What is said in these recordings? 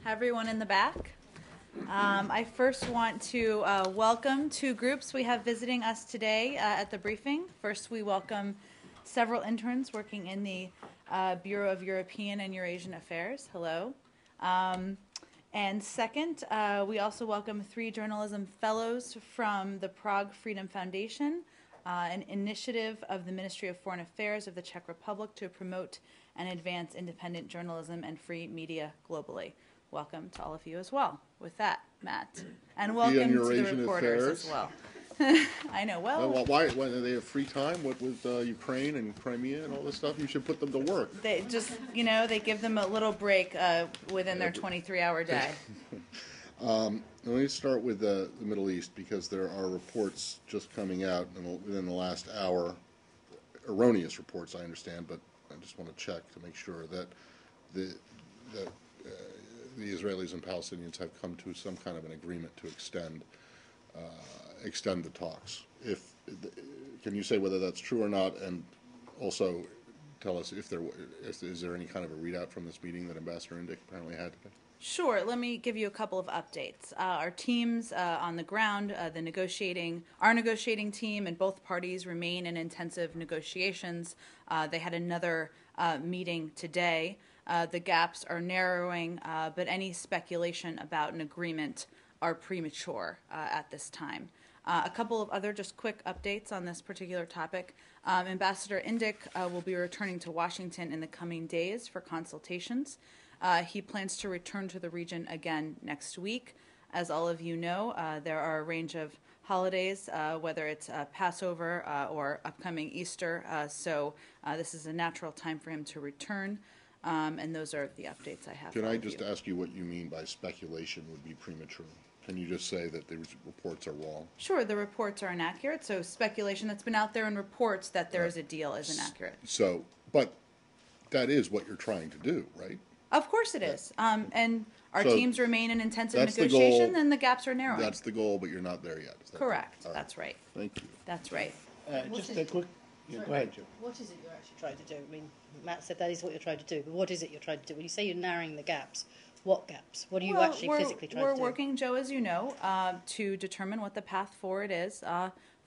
Everyone in the back. I first want to welcome two groups we have visiting us today at the briefing. First, we welcome several interns working in the Bureau of European and Eurasian Affairs. Hello. And second, we also welcome three journalism fellows from the Prague Freedom Foundation, an initiative of the Ministry of Foreign Affairs of the Czech Republic to promote and advance independent journalism and free media globally. Welcome to all of you as well. With that, Matt, and welcome to the reporters as well. I know. Well, why do they have free time? What with Ukraine and Crimea and all this stuff? You should put them to work. They just, they give them a little break within their 23-hour day. Let me start with the Middle East, because there are reports just coming out within the last hour, erroneous reports, I understand, but I just want to check to make sure that the Israelis and Palestinians have come to some kind of an agreement to extend the talks. Can you say whether that's true or not, and also tell us is there any kind of a readout from this meeting that Ambassador Indyk apparently had today? Sure. Let me give you a couple of updates. Our teams on the ground, our negotiating team and both parties remain in intensive negotiations. They had another meeting today. The gaps are narrowing, but any speculation about an agreement are premature at this time. A couple of other just quick updates on this particular topic. Ambassador Indyk will be returning to Washington in the coming days for consultations. He plans to return to the region again next week. As all of you know, there are a range of holidays, whether it's Passover or upcoming Easter, so this is a natural time for him to return. And those are the updates I have. Can I just ask you what you mean by speculation would be premature? Can you just say that the reports are wrong? Sure, the reports are inaccurate. So speculation that's been out there in reports that there is a deal is inaccurate. So, but that is what you're trying to do, right? Of course it is. And our teams remain in intensive negotiation, and the gaps are narrowing. That's the goal, but you're not there yet. Correct. Right? That's right. Thank you. That's right. Just a quick... Yeah, go ahead, Joe. What is it you're actually trying to do? I mean, Matt said that is what you're trying to do, but what is it you're trying to do? When you say you're narrowing the gaps, what gaps? What are you actually physically trying to do? We're working, Joe, as you know, to determine what the path forward is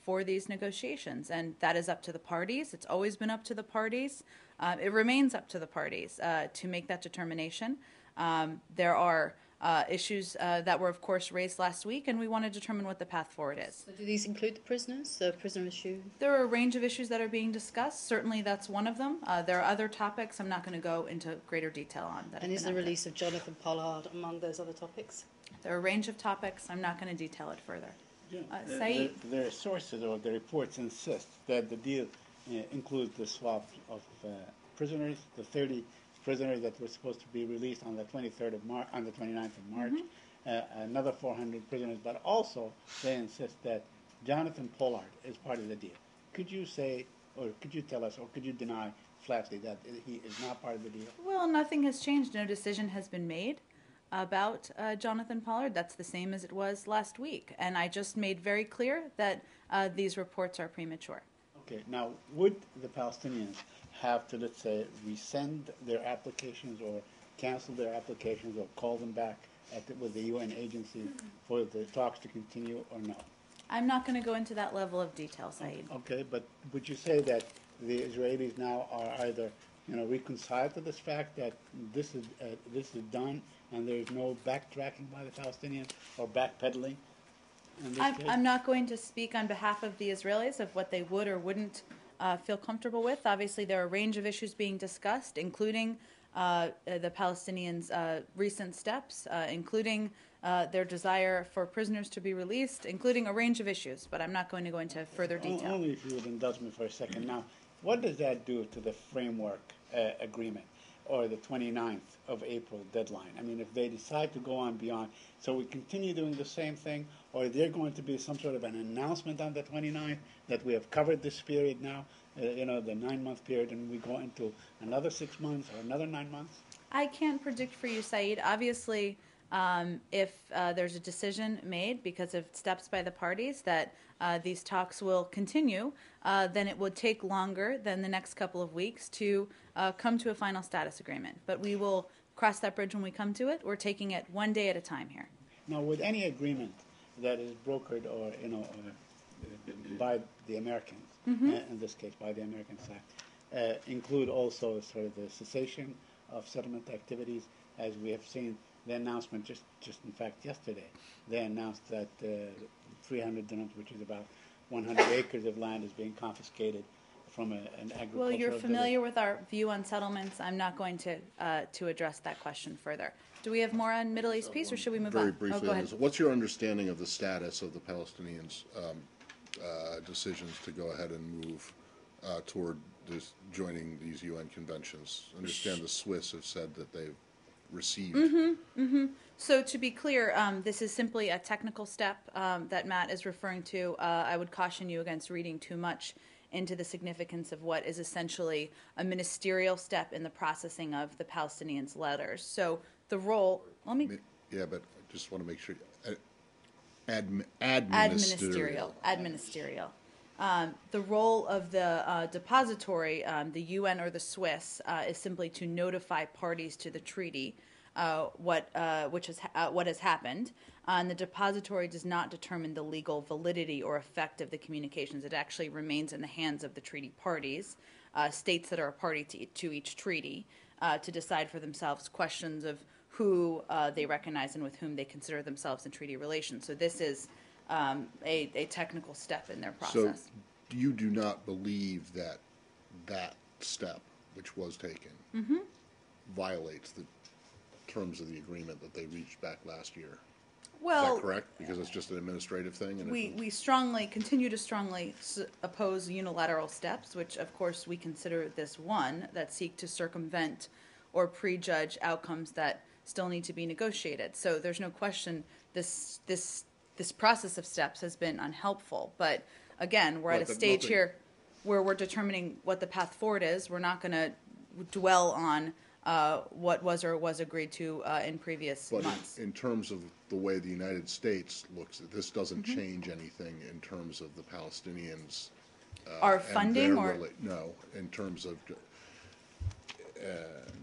for these negotiations, and that is up to the parties. It's always been up to the parties. It remains up to the parties to make that determination. There are issues that were, of course, raised last week, and we want to determine what the path forward is. So do these include the prisoners, the prisoner issue? There are a range of issues that are being discussed. Certainly that's one of them. There are other topics I'm not going to go into greater detail on. And is the release of Jonathan Pollard among those other topics? There are a range of topics. I'm not going to detail it further. Yeah. Saeed? The sources or the reports insist that the deal includes the swap of prisoners, the 30 prisoners that were supposed to be released on the 23rd of March, on the 29th of March, another 400 prisoners, but also they insist that Jonathan Pollard is part of the deal. Could you say, or could you tell us, or could you deny flatly that he is not part of the deal? Well, nothing has changed. No decision has been made about Jonathan Pollard. That's the same as it was last week. And I just made very clear that these reports are premature. Okay, now would the Palestinians have to, let's say, rescind their applications or cancel their applications or call them back with the UN agency for the talks to continue or no? I'm not going to go into that level of detail, Saeed. Okay, but would you say that the Israelis now are either reconciled to this fact that this is done and there is no backtracking by the Palestinians or backpedaling? I'm not going to speak on behalf of the Israelis of what they would or wouldn't feel comfortable with. Obviously, there are a range of issues being discussed, including the Palestinians' recent steps, including their desire for prisoners to be released, including a range of issues. But I'm not going to go into further detail. Only if you would indulge me for a second. Now, what does that do to the framework agreement or the 29th of April deadline? I mean, if they decide to go on beyond, so we continue doing the same thing, or is there going to be some sort of an announcement on the 29th that we have covered this period now, the 9-month period, and we go into another 6 months or another 9 months? I can't predict for you, Saeed. Obviously, if there's a decision made because of steps by the parties that these talks will continue, then it would take longer than the next couple of weeks to come to a final status agreement. But we will cross that bridge when we come to it. We're taking it one day at a time here. Now, with any agreement that is brokered or by the Americans, in this case by the American side, include also sort of the cessation of settlement activities, as we have seen the announcement just in fact yesterday. They announced that 300 dirhams, which is about 100 acres of land, is being confiscated from an agricultural. Well, you're familiar with our view on settlements. I'm not going to address that question further. Do we have more on Middle East peace, or should we move on? Very briefly, go ahead. what's your understanding of the status of the Palestinians' decisions to go ahead and move toward joining these UN conventions? I understand the Swiss have said that they've received. So to be clear, this is simply a technical step that Matt is referring to. I would caution you against reading too much into the significance of what is essentially a ministerial step in the processing of the Palestinians' letters. So the role, Yeah, but I just want to make sure. Administerial. The role of the depository, the UN or the Swiss, is simply to notify parties to the treaty what has happened. And the depository does not determine the legal validity or effect of the communications. It actually remains in the hands of the treaty parties, states that are a party to each treaty, to decide for themselves questions of who they recognize and with whom they consider themselves in treaty relations. So this is a technical step in their process. So you do not believe that that step, which was taken, violates the terms of the agreement that they reached back last year? Well, is that correct? Because it's just an administrative thing? And we continue to strongly oppose unilateral steps, which of course we consider this one, that seek to circumvent or prejudge outcomes that still need to be negotiated. So there's no question this process of steps has been unhelpful. But again, we're at a stage here where we're determining what the path forward is. We're not going to dwell on what was or was agreed to in previous months. But in terms of the way the United States looks, this doesn't change anything in terms of the Palestinians. Our funding, or no, in terms of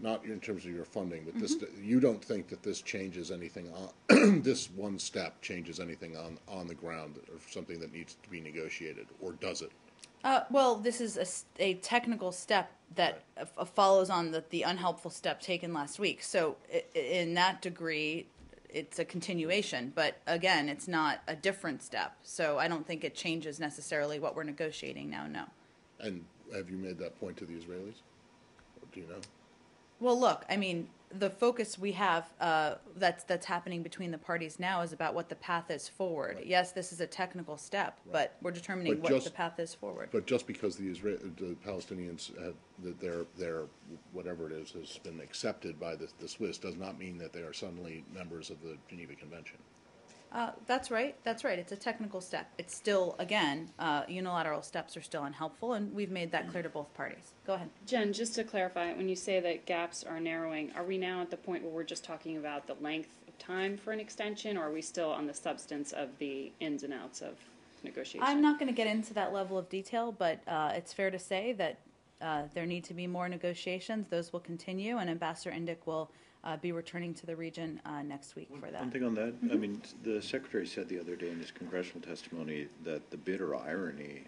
not in terms of your funding, but this. You don't think that this changes anything on this one step changes anything on the ground, or something that needs to be negotiated, or does it? Well, this is a technical step that follows on the unhelpful step taken last week. So in that degree, it's a continuation. But again, it's not a different step. So I don't think it changes necessarily what we're negotiating now, no. And have you made that point to the Israelis? Or do you know? Well, look, I mean, the focus we have that's happening between the parties now is about what the path is forward. Right. Yes, this is a technical step, but we're determining what the path is forward. But just because the Palestinians have their whatever it is has been accepted by the Swiss does not mean that they are suddenly members of the Geneva Convention. That's right. That's right. It's a technical step. It's still, again, unilateral steps are still unhelpful, and we've made that clear to both parties. Go ahead. Jen, just to clarify, when you say that gaps are narrowing, are we now at the point where we're just talking about the length of time for an extension, or are we still on the substance of the ins and outs of negotiation? I'm not going to get into that level of detail, but it's fair to say that there need to be more negotiations. Those will continue, and Ambassador Indyk will be returning to the region next week for that. One thing on that, I mean, the Secretary said the other day in his congressional testimony that the bitter irony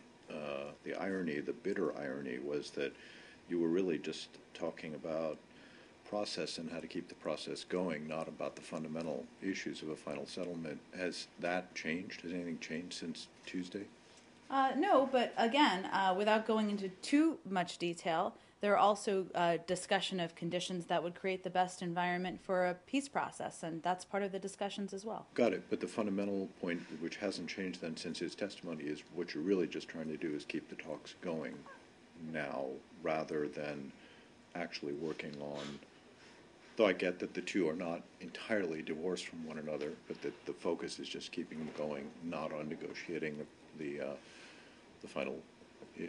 was that you were really just talking about process and how to keep the process going, not about the fundamental issues of a final settlement. Has that changed? Has anything changed since Tuesday? No, but again, without going into too much detail, there are also discussion of conditions that would create the best environment for a peace process, and that's part of the discussions as well. Got it. But the fundamental point, which hasn't changed then since his testimony, is what you're really just trying to do is keep the talks going now, rather than actually working on. Though I get that the two are not entirely divorced from one another, but that the focus is just keeping them going, not on negotiating the final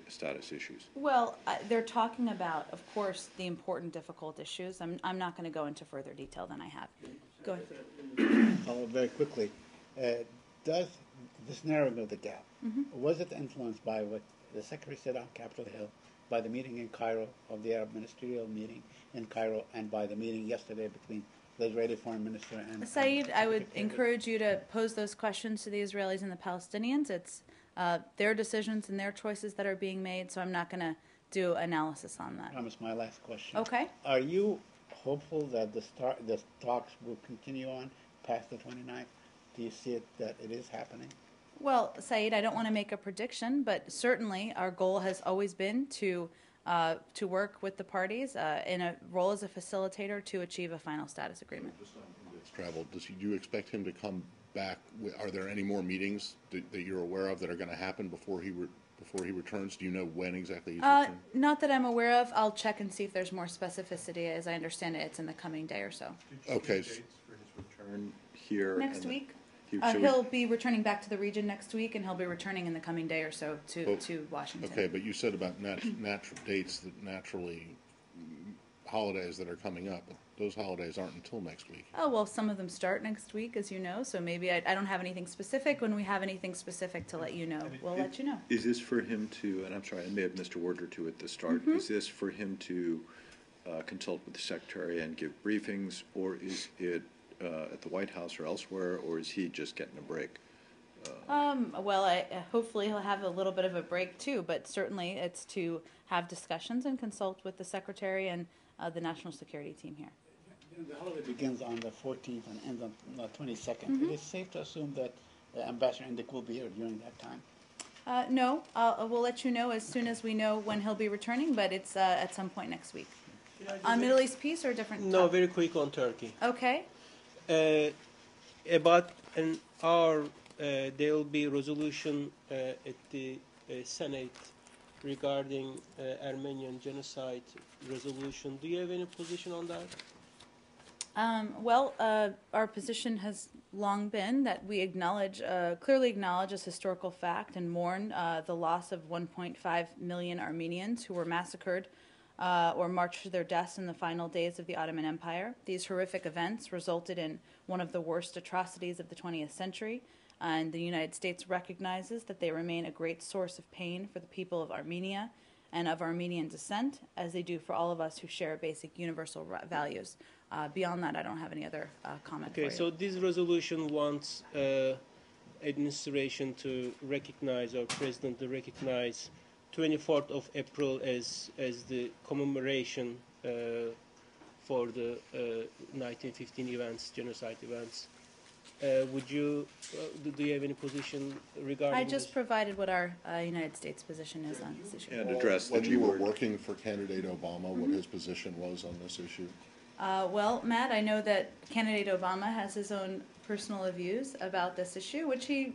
status issues. Well, they're talking about, of course, the important, difficult issues. I'm not going to go into further detail than I have. Go ahead. Very quickly, does this narrowing of the gap, was it influenced by what the Secretary said on Capitol Hill by the meeting in Cairo, of the Arab ministerial meeting in Cairo, and by the meeting yesterday between the Israeli foreign minister and Saeed, I would Secretary. encourage you to pose those questions to the Israelis and the Palestinians. It's their decisions and their choices that are being made, so I'm not going to do analysis on that. Promise my last question. Okay. Are you hopeful that the talks will continue on past the 29th? Do you see it that it is happening? Well, Saeed, I don't want to make a prediction, but certainly our goal has always been to work with the parties in a role as a facilitator to achieve a final status agreement. Travel, do you expect him to come back? Are there any more meetings that you're aware of that are going to happen before he returns? Do you know when exactly he's returning? Not that I'm aware of. I'll check and see if there's more specificity. As I understand it, it's in the coming day or so. Okay. Dates for his return here Next and week? so He'll be returning back to the region next week, and he'll be returning in the coming day or so to Washington. Okay, but you said about natural dates that naturally holidays that are coming up. But those holidays aren't until next week. Oh, well, some of them start next week, as you know, so maybe I don't have anything specific. When we have anything specific to let you know, we'll let you know. Is this for him to, and I'm sorry, I may have missed a word or two at the start, is this for him to consult with the Secretary and give briefings, or is it at the White House or elsewhere, or is he just getting a break? Well, hopefully he'll have a little bit of a break too, but certainly it's to have discussions and consult with the Secretary and the National Security team here. The holiday begins on the 14th and ends on the 22nd. It is safe to assume that Ambassador Indyk will be here during that time. No, we'll let you know as soon as we know when he'll be returning, but it's at some point next week. On Middle East peace or different? No, topic? very quick on Turkey. Okay. About an hour, there will be a resolution at the Senate regarding Armenian genocide resolution. Do you have any position on that? Well, our position has long been that we clearly acknowledge as historical fact and mourn the loss of 1.5 million Armenians who were massacred or marched to their deaths in the final days of the Ottoman Empire. These horrific events resulted in one of the worst atrocities of the 20th century, and the United States recognizes that they remain a great source of pain for the people of Armenia and of Armenian descent, as they do for all of us who share basic universal values. Beyond that, I don't have any other comment for you. Okay, so this resolution wants administration to recognize, or president to recognize 24th of April as the commemoration for the 1915 events, genocide events. Would you, do you have any position regarding I just this? provided what our United States position is on this issue. And address that When you were were working for candidate Obama, what his position was on this issue? Well, Matt, I know that candidate Obama has his own personal views about this issue, which he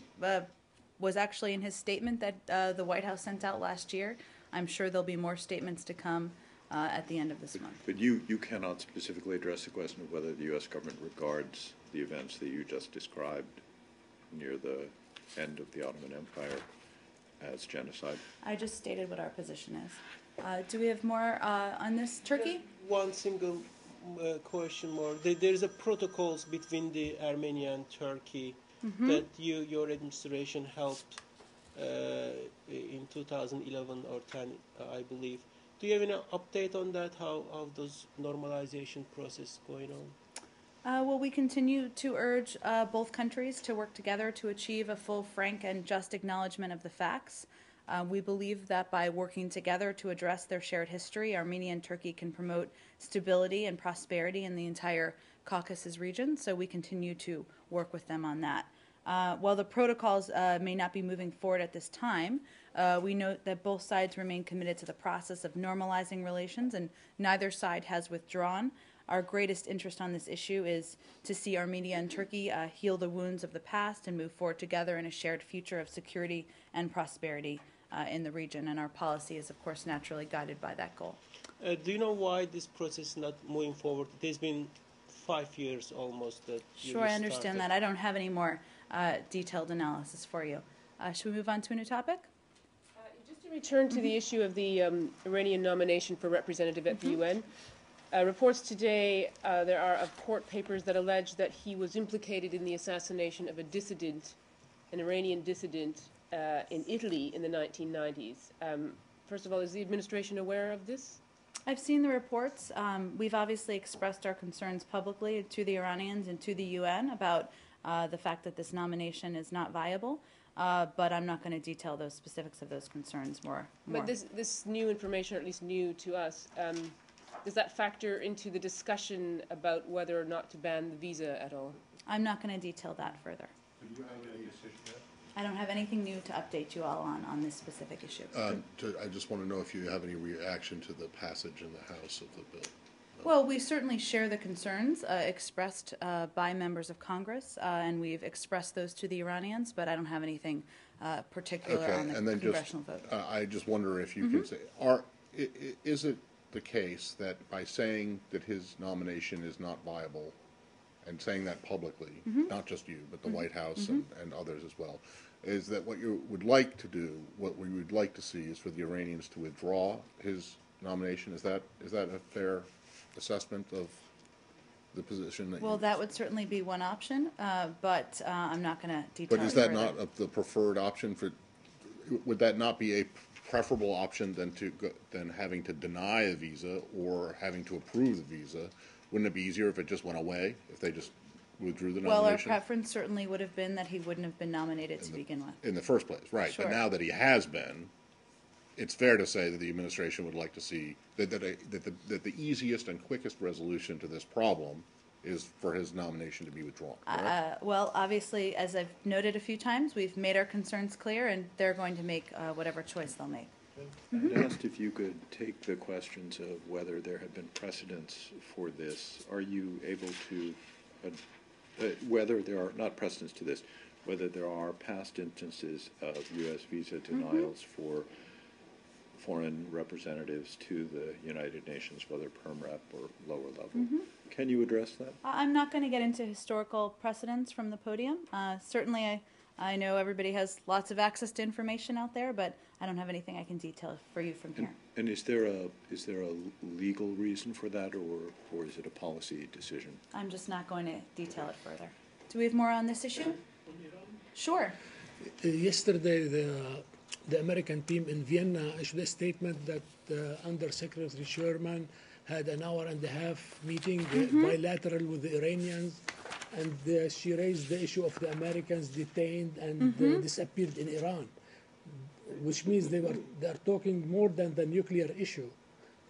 was actually in his statement that the White House sent out last year. I'm sure there'll be more statements to come at the end of this month. But you cannot specifically address the question of whether the U.S. government regards the events that you just described near the end of the Ottoman Empire as genocide. I just stated what our position is. Do we have more on this? Turkey? One single question more. There is a protocols between the Armenia and Turkey that your administration helped in 2011 or 10, I believe. Do you have any update on that? How those normalization process going on? Well, we continue to urge both countries to work together to achieve a full, frank, and just acknowledgement of the facts. We believe that by working together to address their shared history, Armenia and Turkey can promote stability and prosperity in the entire Caucasus region, so we continue to work with them on that. While the protocols may not be moving forward at this time, we note that both sides remain committed to the process of normalizing relations, and neither side has withdrawn. Our greatest interest on this issue is to see Armenia and Turkey heal the wounds of the past and move forward together in a shared future of security and prosperity in the region, and our policy is, of course, naturally guided by that goal. Do you know why this process is not moving forward? It has been 5 years almost that you Sure, I understand started. that. I don't have any more detailed analysis for you. Should we move on to a new topic? Just to return to the issue of the Iranian nomination for representative at the UN, reports today there are of court papers that allege that he was implicated in the assassination of a dissident, an Iranian dissident in Italy in the 1990s. first of all, is the administration aware of this? I've seen the reports. We've obviously expressed our concerns publicly to the Iranians and to the UN about the fact that this nomination is not viable, but I'm not going to detail those specifics of those concerns more. But this new information, or at least new to us, does that factor into the discussion about whether or not to ban the visa at all? I'm not going to detail that further. Do you have any decision yet? I don't have anything new to update you all on this specific issue. I just want to know if you have any reaction to the passage in the House of the bill. Well, we certainly share the concerns expressed by members of Congress, and we've expressed those to the Iranians, but I don't have anything particular on the and then congressional vote. I just wonder if you can say, is it the case that by saying that his nomination is not viable, and saying that publicly, not just you, but the White House and others as well, is that what you would like to do, what we would like to see is for the Iranians to withdraw his nomination? Is that a fair assessment of the position that Well, that would certainly be one option, but I'm not going to detail But is it that further. not the preferred option would that not be a preferable option than having to deny a visa or having to approve the visa? Wouldn't it be easier if it just went away, if they just withdrew the Well, our nomination? preference certainly would have been that he wouldn't have been nominated to begin with. In the first place, right. Sure. But now that he has been, it's fair to say that the administration would like to see that the easiest and quickest resolution to this problem is for his nomination to be withdrawn. Well, obviously, as I've noted a few times, we've made our concerns clear, and they're going to make whatever choice they'll make. I asked if you could take the questions of whether there had been precedents for this. Are you able to, whether there are, not precedents to this, whether there are past instances of U.S. visa denials for foreign representatives to the United Nations, whether perm rep or lower level. Can you address that? I'm not going to get into historical precedents from the podium. Certainly, I know everybody has lots of access to information out there, but I don't have anything I can detail for you from here. And is there a legal reason for that, or is it a policy decision? I'm just not going to detail it further. Do we have more on this issue? Sure. Yesterday, the American team in Vienna issued a statement that Under Secretary Sherman had an hour and a half meeting bilateral with the Iranians, and she raised the issue of the Americans detained and disappeared in Iran, which means they are talking more than the nuclear issue.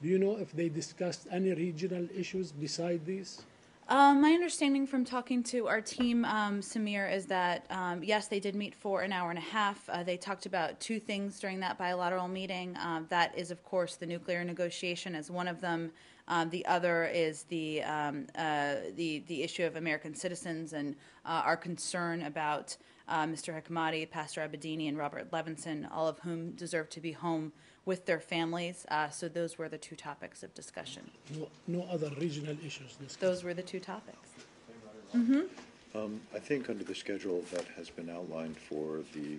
Do you know if they discussed any regional issues beside these? My understanding from talking to our team, Samir, is that, yes, they did meet for an hour and a half. They talked about two things during that bilateral meeting. That is, of course, the nuclear negotiation as one of them. The other is the issue of American citizens and our concern about Mr. Hekmati, Pastor Abedini, and Robert Levinson, all of whom deserve to be home with their families. So those were the two topics of discussion. No other regional issues discussed? Those were the two topics. I think under the schedule that has been outlined for the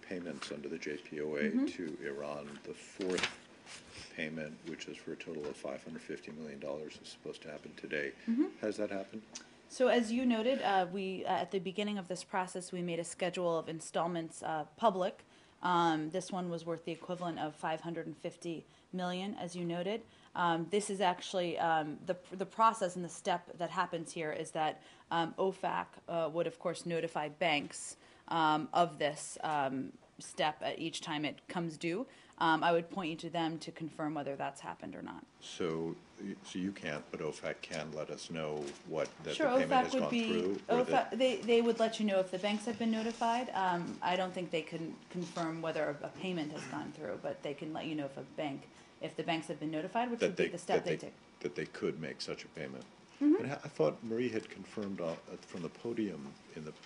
payments under the JPOA to Iran, the fourth payment, which is for a total of $550 million, is supposed to happen today. Has that happened? So as you noted, we at the beginning of this process, we made a schedule of installments public. This one was worth the equivalent of $550 million, as you noted. This is actually the process and the step that happens here is that OFAC would, of course, notify banks of this step at each time it comes due. I would point you to them to confirm whether that's happened or not. So you can't, but OFAC can let us know that Sure, the payment OFAC has would gone be. through? Or that, They would let you know if the banks have been notified. I don't think they can confirm whether a payment has gone through, but they can let you know if the banks have been notified, which would be the step they take. that they could make such a payment. But I thought Marie had confirmed from the podium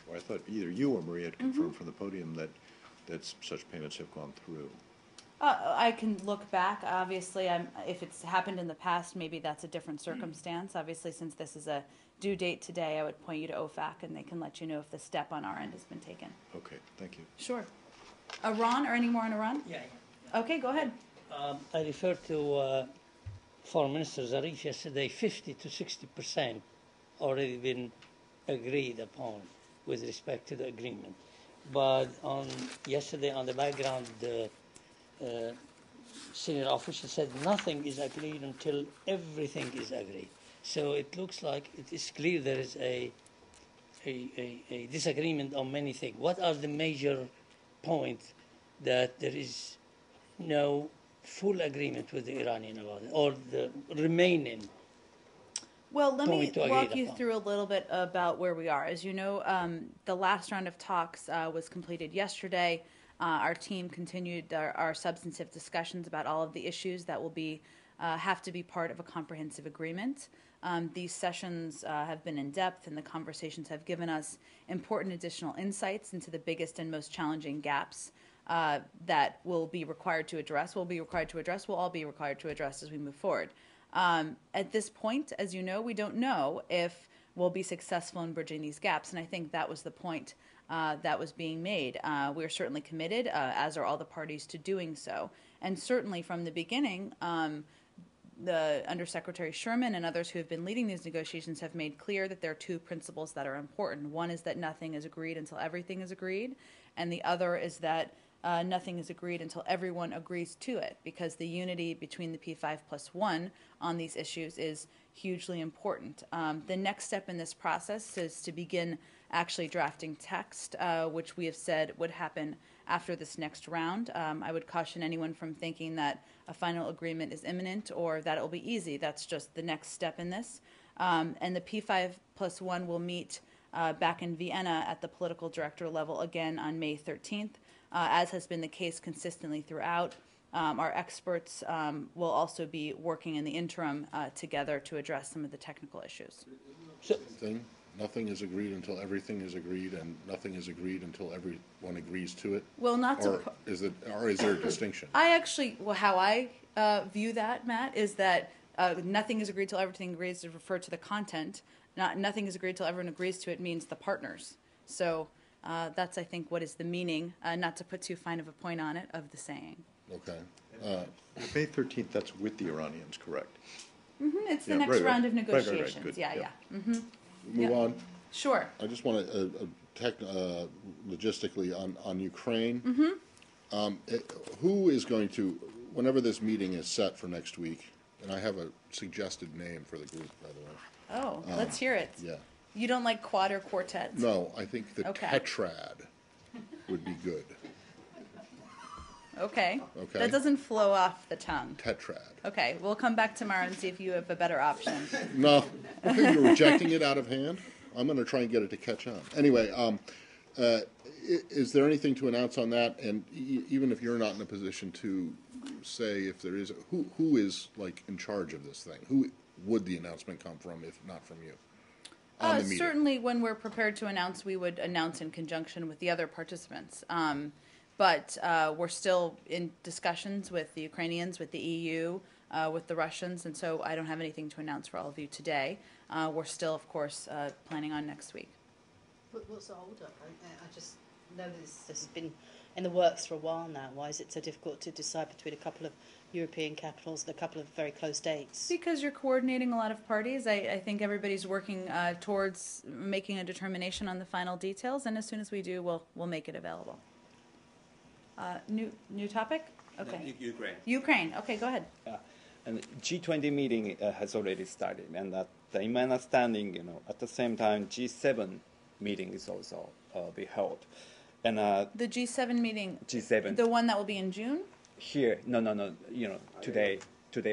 or I thought either you or Marie had confirmed from the podium that such payments have gone through. I can look back. Obviously, if it's happened in the past, maybe that's a different circumstance. Obviously, since this is a due date today, I would point you to OFAC, and they can let you know if the step on our end has been taken. Okay, thank you. Sure. Iran, or any more on Iran? Yeah. Okay, go ahead. I referred to Foreign Minister Zarif yesterday. 50 to 60% already been agreed upon with respect to the agreement. But yesterday on the background senior official said nothing is agreed until everything is agreed. So it looks like it is clear there is a disagreement on many things. What are the major points that there is no full agreement with the Iranian about it, or the remaining? Well, let me Point to walk agree you upon. through a little bit about where we are. As you know, the last round of talks was completed yesterday. Our team continued our substantive discussions about all of the issues that will be have to be part of a comprehensive agreement. These sessions have been in depth, and the conversations have given us important additional insights into the biggest and most challenging gaps that will be required to address. We'll all be required to address as we move forward. At this point, as you know, we don't know if we'll be successful in bridging these gaps, and I think that was the point that was being made. We're certainly committed, as are all the parties, to doing so. And certainly from the beginning, the Undersecretary Sherman and others who have been leading these negotiations have made clear that there are two principles that are important. One is that nothing is agreed until everything is agreed, and the other is that nothing is agreed until everyone agrees to it, because the unity between the P5+1 on these issues is hugely important. The next step in this process is to begin actually drafting text, which we have said would happen after this next round. I would caution anyone from thinking that a final agreement is imminent or that it will be easy. That's just the next step in this. And the P5+1 will meet back in Vienna at the political director level again on May 13th. As has been the case consistently throughout. Our experts will also be working in the interim together to address some of the technical issues. Nothing is agreed until everything is agreed, and nothing is agreed until everyone agrees to it? Well, not to... Or is there a distinction? I actually, how I view that, Matt, is that nothing is agreed till everything agrees to refer to the content. Nothing is agreed till everyone agrees to it means the partners. So that's, I think, what is the meaning, not to put too fine of a point on it, of the saying. Okay. May 13th, that's with the Iranians, correct? Mm-hmm. It's the Yeah, next right, round of right, negotiations. good, Yeah. yeah. Move on. Sure. I just want to, logistically, on Ukraine. Who is going to, whenever this meeting is set for next week, and I have a suggested name for the group, by the way. Oh, let's hear it. Yeah. You don't like quad or quartets? No, I think the Okay. tetrad would be good. Okay. Okay. That doesn't flow off the tongue. Tetrad. Okay, we'll come back tomorrow and see if you have a better option. No, I think you're rejecting it out of hand. I'm going to try and get it to catch on. Anyway, is there anything to announce on that? And even if you're not in a position to say if there is, who is like in charge of this thing? Who would the announcement come from, if not from you? On the meeting? Certainly, when we're prepared to announce, we would announce in conjunction with the other participants. But we're still in discussions with the Ukrainians, with the EU, with the Russians, and so I don't have anything to announce for all of you today. We're still, of course, planning on next week. What's the hold up? I just know this has been in the works for a while now. Why is it so difficult to decide between a couple of European capitals and a couple of very close dates? Because you're coordinating a lot of parties. I think everybody's working towards making a determination on the final details, and as soon as we do, we'll make it available. New topic? Okay. Ukraine. Ukraine. Okay, go ahead. And G20 meeting has already started, and in my understanding, at the same time, G7 meeting is also be held, and the G7 meeting. G7. The one that will be in June. Here, no. Today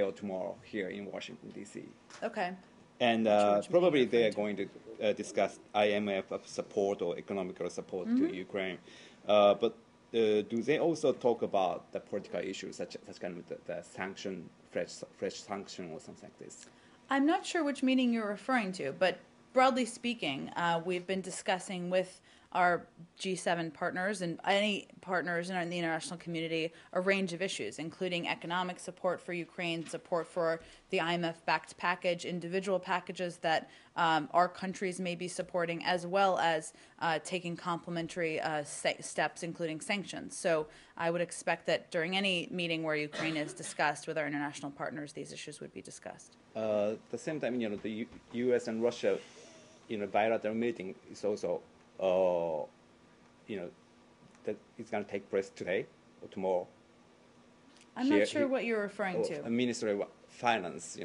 or tomorrow here in Washington D.C. Okay. And probably they are going to discuss IMF support or economical support to Ukraine, but. Do they also talk about the political issues, such kind of the sanction, fresh sanction, or something like this? I'm not sure which meeting you're referring to, but broadly speaking, we've been discussing with our G7 partners and any partners in the international community a range of issues, including economic support for Ukraine, support for the IMF-backed package, individual packages that our countries may be supporting, as well as taking complementary steps, including sanctions. So I would expect that during any meeting where Ukraine is discussed with our international partners, these issues would be discussed. At the same time, the U.S. and Russia, bilateral meeting is also that it's going to take place today or tomorrow. I'm not sure what you're referring to. Ministry of Finance, Is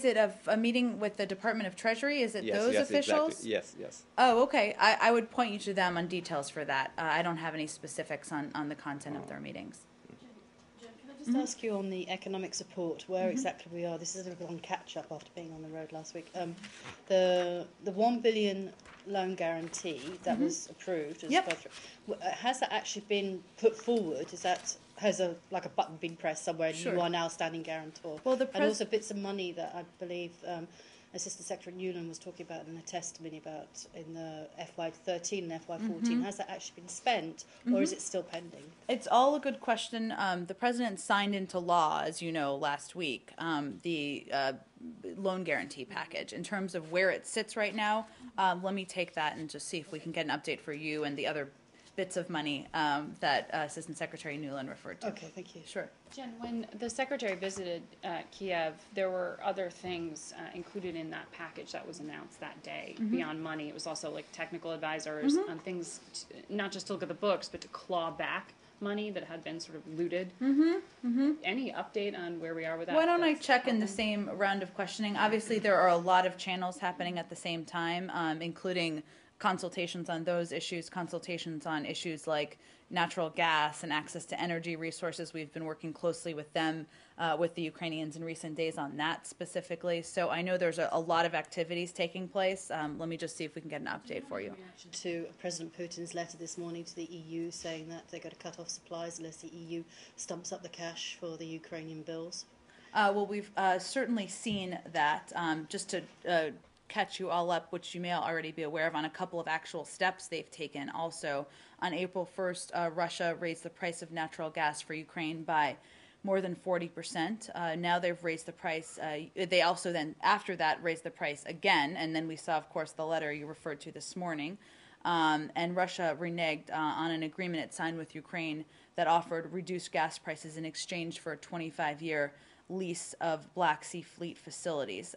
it a meeting with the Department of Treasury? Is it those officials? Exactly. Yes. Oh, okay. I would point you to them on details for that. I don't have any specifics on the content of their meetings. Jen, can I just ask you on the economic support, where exactly we are? This is a long catch-up after being on the road last week. The $1 billion loan guarantee that was approved as has that actually been put forward? Has a button been pressed somewhere and you are now standing guarantor? Well, and also bits of money that I believe Assistant Secretary Newland was talking about in a testimony about in the FY13 and FY14. Has that actually been spent, or is it still pending? It's all a good question. The president signed into law, as you know, last week, the loan guarantee package. In terms of where it sits right now, let me take that and just see if we can get an update for you and the other bits of money that Assistant Secretary Newland referred to. Okay, thank you. Sure. Jen, when the Secretary visited Kiev, there were other things included in that package that was announced that day. Beyond money, it was also like technical advisors on things, not just to look at the books, but to claw back money that had been sort of looted. Any update on where we are with that? Why don't I check in the same round of questioning? Obviously, there are a lot of channels happening at the same time, including consultations on those issues, consultations on issues like natural gas and access to energy resources. We've been working closely with them, with the Ukrainians in recent days on that specifically. So I know there's a lot of activities taking place. Let me just see if we can get an update for you. To President Putin's letter this morning to the EU saying that they're going to cut off supplies unless the EU stumps up the cash for the Ukrainian bills. Well, we've certainly seen that. Just to catch you all up, which you may already be aware of, on a couple of actual steps they've taken. Also, on April 1st, Russia raised the price of natural gas for Ukraine by more than 40%. Now they've raised the price. They also then, after that, raised the price again. And then we saw, of course, the letter you referred to this morning. And Russia reneged on an agreement it signed with Ukraine that offered reduced gas prices in exchange for a 25-year lease of Black Sea Fleet facilities.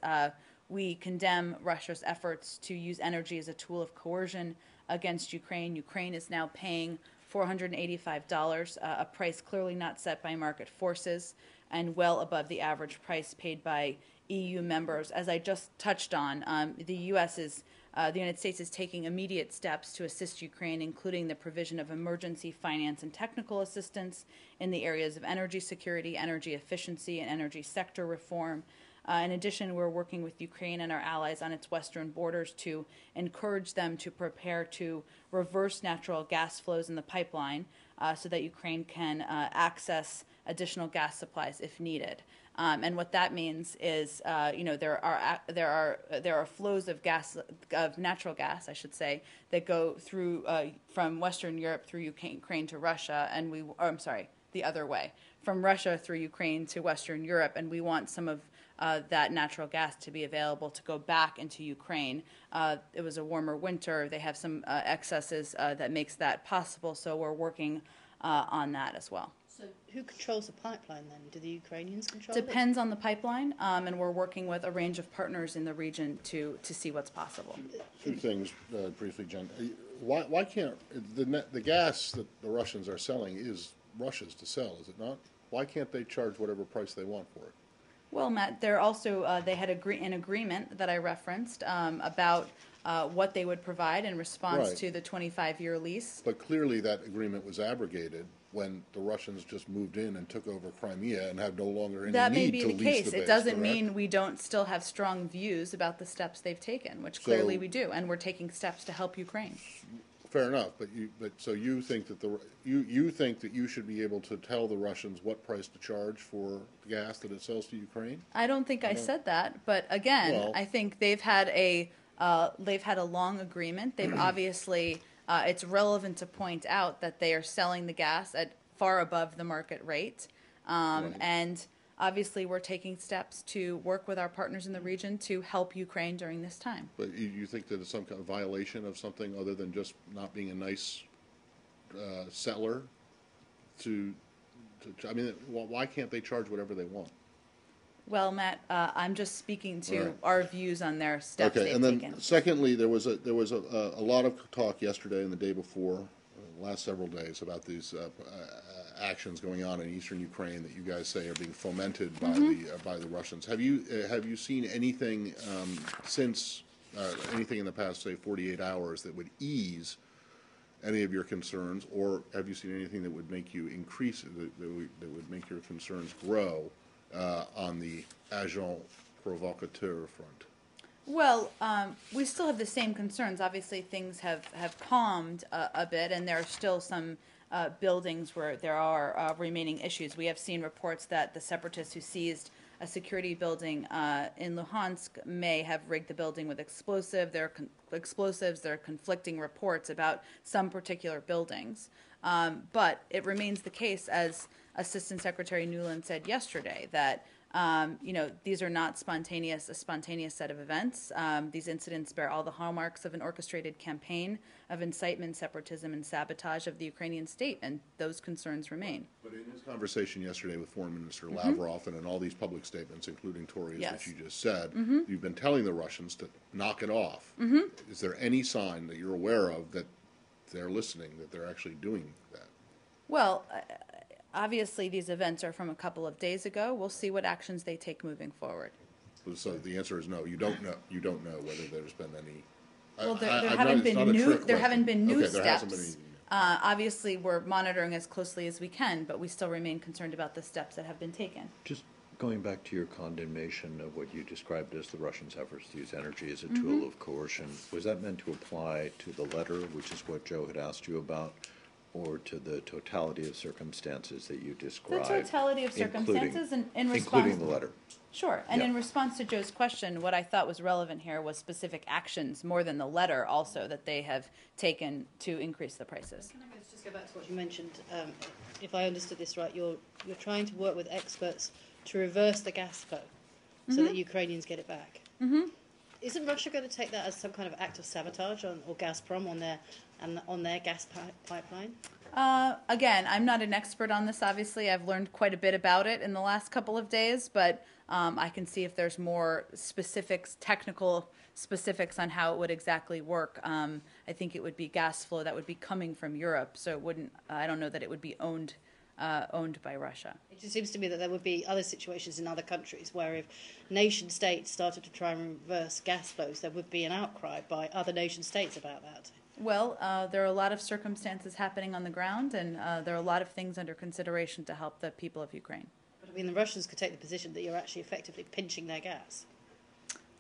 We condemn Russia's efforts to use energy as a tool of coercion against Ukraine. Ukraine is now paying $485, a price clearly not set by market forces and well above the average price paid by EU members. As I just touched on, the United States is taking immediate steps to assist Ukraine, including the provision of emergency finance and technical assistance in the areas of energy security, energy efficiency, and energy sector reform. In addition, we're working with Ukraine and our allies on its western borders to encourage them to prepare to reverse natural gas flows in the pipeline so that Ukraine can access additional gas supplies if needed. And what that means is, there are flows of natural gas, I should say, that go through from Western Europe through Ukraine to Russia, and the other way, from Russia through Ukraine to Western Europe, and we want some of that natural gas to be available to go back into Ukraine. It was a warmer winter. They have some excesses that makes that possible, so we're working on that as well. So who controls the pipeline then? Do the Ukrainians control it? Depends on the pipeline, and we're working with a range of partners in the region to see what's possible. Two things briefly, Jen. Why can't the gas that the Russians are selling is Russia's to sell, is it not? Why can't they charge whatever price they want for it? Well, Matt, they're also they had an agreement that I referenced about what they would provide in response to the 25-year lease. But clearly that agreement was abrogated when the Russians just moved in and took over Crimea and have no longer any that need may be to the lease case. the base, It doesn't correct? mean we don't still have strong views about the steps they've taken, which clearly we do, and we're taking steps to help Ukraine. Fair enough, so you think that you think that you should be able to tell the Russians what price to charge for the gas that it sells to Ukraine? I don't think I said that, but again, I think they've had a long agreement. They've obviously it's relevant to point out that they are selling the gas at far above the market rate, and obviously we're taking steps to work with our partners in the region to help Ukraine during this time. But you think that it's some kind of violation of something other than just not being a nice seller? Why can't they charge whatever they want? Well, Matt, I'm just speaking to our views on their steps they've and then taken. Secondly, there was a lot of talk yesterday and the day before, the last several days, about these actions going on in eastern Ukraine that you guys say are being fomented by the Russians. Have you seen anything since anything in the past, say, 48 hours that would ease any of your concerns, or have you seen anything that would make you increase that would make your concerns grow on the agent provocateur front? Well, we still have the same concerns. Obviously, things have calmed a bit, and there are still some buildings where there are remaining issues. We have seen reports that the separatists who seized a security building in Luhansk may have rigged the building with explosives. There are conflicting reports about some particular buildings. But it remains the case, as Assistant Secretary Nuland said yesterday, that these are not a spontaneous set of events. These incidents bear all the hallmarks of an orchestrated campaign of incitement, separatism, and sabotage of the Ukrainian state, and those concerns remain. But in his conversation yesterday with Foreign Minister Lavrov and in all these public statements, including Tori's that you just said, you've been telling the Russians to knock it off. Is there any sign that you're aware of that they're listening, that they're actually doing that? Well, obviously, these events are from a couple of days ago. We'll see what actions they take moving forward. So the answer is no. You don't know. You don't know whether there's been any. Well, there haven't been new there steps. hasn't been any. Obviously, we're monitoring as closely as we can, but we still remain concerned about the steps that have been taken. Just going back to your condemnation of what you described as the Russians' efforts to use energy as a tool of coercion, was that meant to apply to the letter, which is what Joe had asked you about, or to the totality of circumstances that you described? The totality of circumstances in response, including the letter. Sure, and in response to Joe's question, what I thought was relevant here was specific actions more than the letter also that they have taken to increase the prices. Can I just go back to what you mentioned? If I understood this right, you're trying to work with experts to reverse the gas flow so that Ukrainians get it back. Isn't Russia going to take that as some kind of act of sabotage or Gazprom on their gas pipeline? Again, I'm not an expert on this, obviously. I've learned quite a bit about it in the last couple of days, but I can see if there's more technical specifics on how it would exactly work. I think it would be gas flow that would be coming from Europe, so it wouldn't. I don't know that it would be owned by Russia. It just seems to me that there would be other situations in other countries where if nation states started to try and reverse gas flows, there would be an outcry by other nation states about that. Well, there are a lot of circumstances happening on the ground, and there are a lot of things under consideration to help the people of Ukraine. But I mean, the Russians could take the position that you're actually effectively pinching their gas.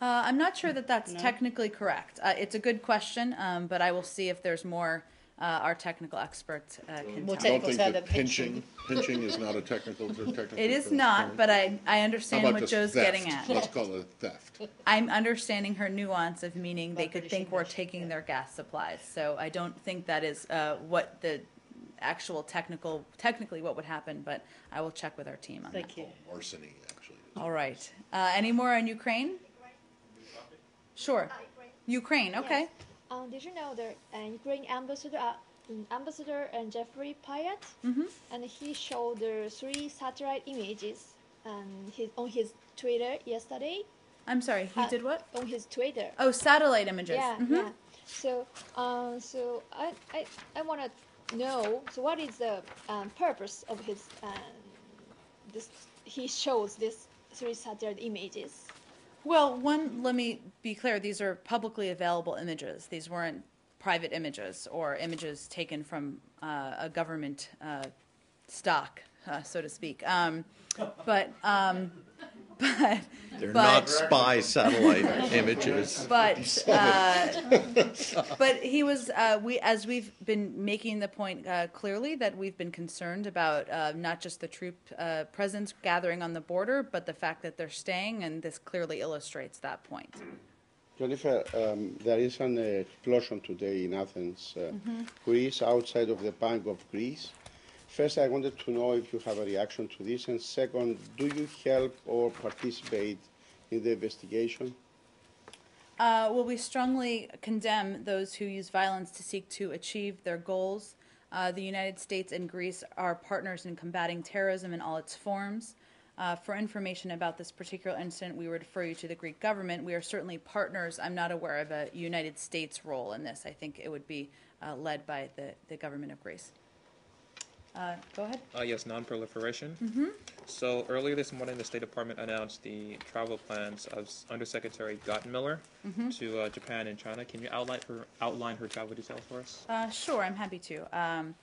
I'm not sure that that's technically correct. It's a good question, but I will see if there's more. Our technical experts can More tell. I don't think term that than pinching. pinching is not a technical term. It is not, but I How understand about what just Joe's theft? getting at. Let's call it theft. I'm understanding her nuance of meaning they could British think we're English, taking their gas supplies. So I don't think that is what the actual technically what would happen, but I will check with our team on that. Thank you. Larceny, actually. All right. Any more on Ukraine? Sure. Ukraine. Ukraine, okay. Yes. Did you know the Ukraine ambassador Jeffrey Pyatt, and he showed the 3 satellite images on his Twitter yesterday. I'm sorry, he did what? On his Twitter. Oh, satellite images. Yeah, yeah. So I want to know. So what is the purpose of his this? He shows this 3 satellite images. Well, let me be clear. These are publicly available images. These weren't private images or images taken from a government stock, so to speak. But They're not spy satellite images. But he was as we've been making the point clearly that we've been concerned about not just the troop presence gathering on the border, but the fact that they're staying, and this clearly illustrates that point. Jennifer, there is an explosion today in Athens, Greece, outside of the Bank of Greece. First, I wanted to know if you have a reaction to this, and second, do you help or participate in the investigation? Well, we strongly condemn those who use violence to seek to achieve their goals. The United States and Greece are partners in combating terrorism in all its forms. For information about this particular incident, we would refer you to the Greek government. We are certainly partners. I'm not aware of a United States role in this. I think it would be led by the government of Greece. Go ahead. Yes, non-proliferation. So earlier this morning, the State Department announced the travel plans of Undersecretary Gottenmiller to Japan and China. Can you outline her travel details for us? Sure, I'm happy to.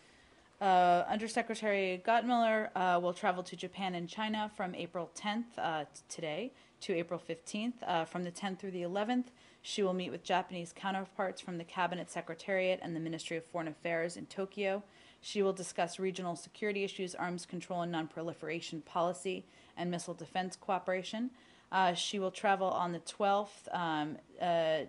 Undersecretary Gottenmiller will travel to Japan and China from April 10th, today, to April 15th. From the 10th through the 11th, she will meet with Japanese counterparts from the Cabinet Secretariat and the Ministry of Foreign Affairs in Tokyo. She will discuss regional security issues, arms control and non-proliferation policy, and missile defense cooperation. She will travel on the 12th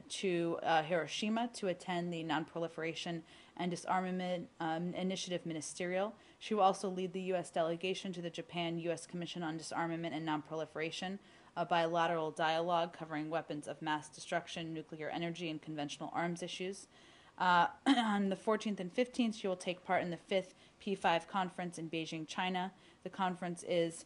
to Hiroshima to attend the Non-Proliferation and Disarmament Initiative Ministerial. She will also lead the U.S. delegation to the Japan-U.S. Commission on Disarmament and Non-Proliferation, a bilateral dialogue covering weapons of mass destruction, nuclear energy, and conventional arms issues. On the 14th and 15th, she will take part in the 5th P5 conference in Beijing, China. The conference is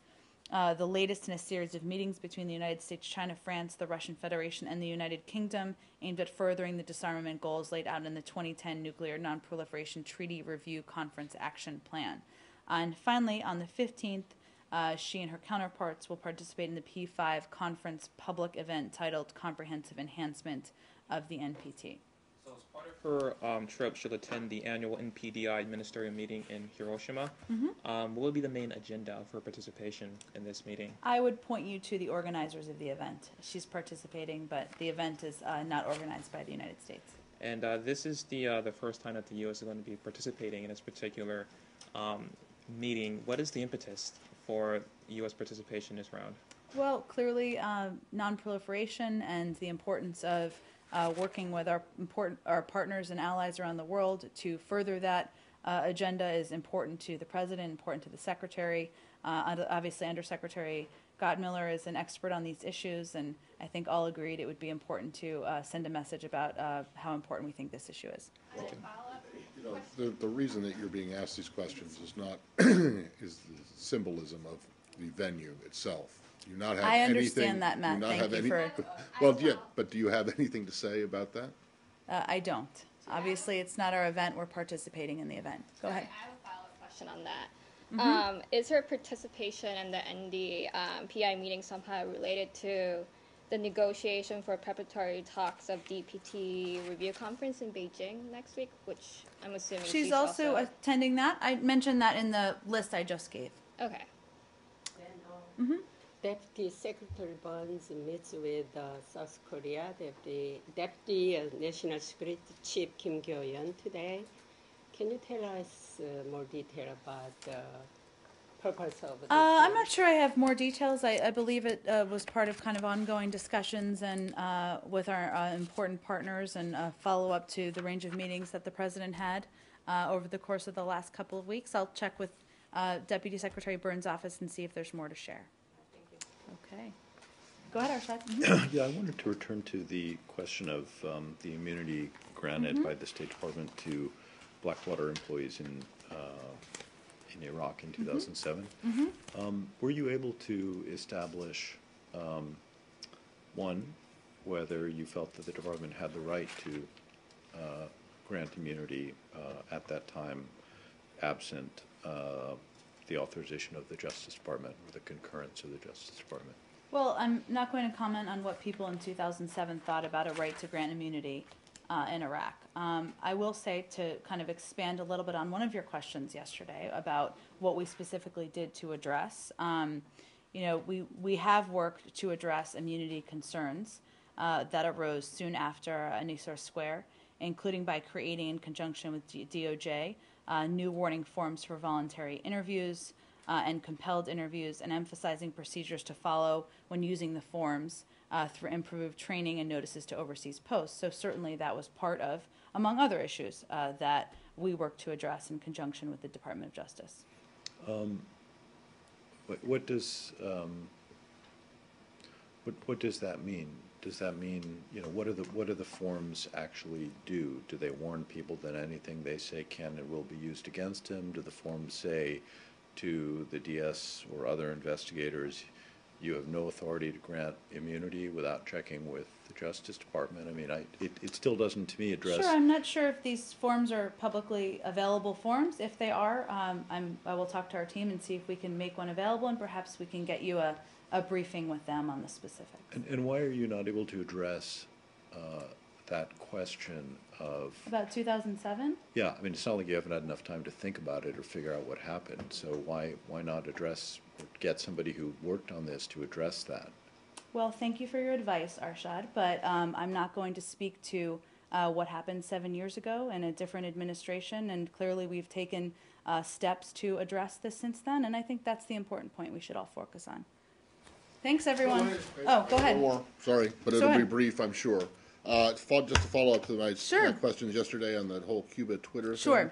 the latest in a series of meetings between the United States, China, France, the Russian Federation, and the United Kingdom, aimed at furthering the disarmament goals laid out in the 2010 Nuclear Non-Proliferation Treaty Review Conference Action Plan. And finally, on the 15th, she and her counterparts will participate in the P5 conference public event titled Comprehensive Enhancement of the NPT. So as part of her trip, she'll attend the annual NPDI ministerial meeting in Hiroshima. What will be the main agenda of her participation in this meeting? I would point you to the organizers of the event. She's participating, but the event is not organized by the United States. And this is the first time that the U.S. is going to be participating in this particular meeting. What is the impetus for U.S. participation this round? Well, clearly, non-proliferation and the importance of working with our partners and allies around the world to further that agenda is important to the President, important to the Secretary. Obviously, Undersecretary Gottenmiller is an expert on these issues, and I think all agreed it would be important to send a message about how important we think this issue is. The reason that you're being asked these questions is not is the symbolism of the venue itself. Do you not have I anything? understand that, Matt. Thank you for. Well, yeah, but do you have anything to say about that? I don't. Obviously, it's not our event. We're participating in the event. Go ahead. I have a follow-up question on that. Is her participation in the PI meeting somehow related to the negotiation for preparatory talks of DPT review conference in Beijing next week, which I'm assuming She's also attending that. I mentioned that in the list I just gave. Okay. Deputy Secretary Burns meets with South Korea Deputy National Security Chief Kim Kyo-yeon today. Can you tell us more detail about the purpose of this? I'm not sure I have more details. I believe it was part of kind of ongoing discussions and with our important partners and follow-up to the range of meetings that the President had over the course of the last couple of weeks. I'll check with Deputy Secretary Burns' office and see if there's more to share. Okay. Go ahead, Arshad. Yeah, I wanted to return to the question of the immunity granted by the State Department to Blackwater employees in Iraq in 2007. Were you able to establish, one, whether you felt that the department had the right to grant immunity at that time, absent the authorization of the Justice Department or the concurrence of the Justice Department? Well, I'm not going to comment on what people in 2007 thought about a right to grant immunity in Iraq. I will say, to kind of expand a little bit on one of your questions yesterday about what we specifically did to address, we have worked to address immunity concerns that arose soon after Nisour Square, including by creating, in conjunction with DOJ, new warning forms for voluntary interviews and compelled interviews, and emphasizing procedures to follow when using the forms through improved training and notices to overseas posts. So certainly that was part of, among other issues, that we worked to address in conjunction with the Department of Justice. What does that mean? Does that mean, what do the forms actually do? Do they warn people that anything they say can and will be used against him? Do the forms say to the DS or other investigators, you have no authority to grant immunity without checking with the Justice Department. I mean, it still doesn't, to me, address. Sure, I'm not sure if these forms are publicly available forms. If they are, I will talk to our team and see if we can make one available, and perhaps we can get you a briefing with them on the specifics. And why are you not able to address that question of... About 2007? Yeah, I mean, it's not like you haven't had enough time to think about it or figure out what happened. So why not address, or get somebody who worked on this to address that? Well, thank you for your advice, Arshad, but I'm not going to speak to what happened 7 years ago in a different administration, and clearly we've taken steps to address this since then, and I think that's the important point we should all focus on. Thanks, everyone. Oh, go ahead. Sorry, but it'll be brief, I'm sure. Just to follow up to my questions yesterday on that whole Cuba Twitter thing.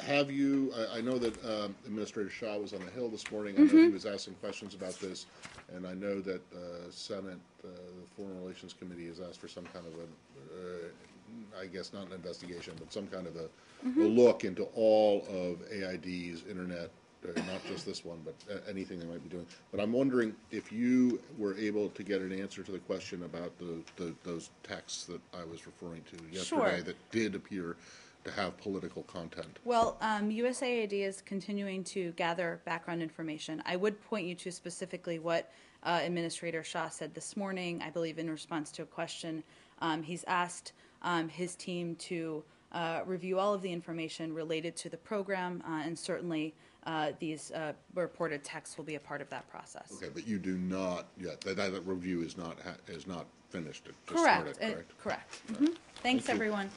Have you, I know that Administrator Shah was on the Hill this morning. I know he was asking questions about this, and I know that Senate, the Foreign Relations Committee has asked for some kind of I guess not an investigation, but some kind of a look into all of AID's internet, not just this one, but anything they might be doing. But I'm wondering if you were able to get an answer to the question about those texts that I was referring to yesterday that did appear to have political content. Well, USAID is continuing to gather background information. I would point you to specifically what Administrator Shah said this morning, I believe in response to a question. He's asked his team to review all of the information related to the program, and certainly these reported texts will be a part of that process. Okay, but you do not yet. That review is not finished. It just Correct. started, correct? Correct. Thanks, everyone.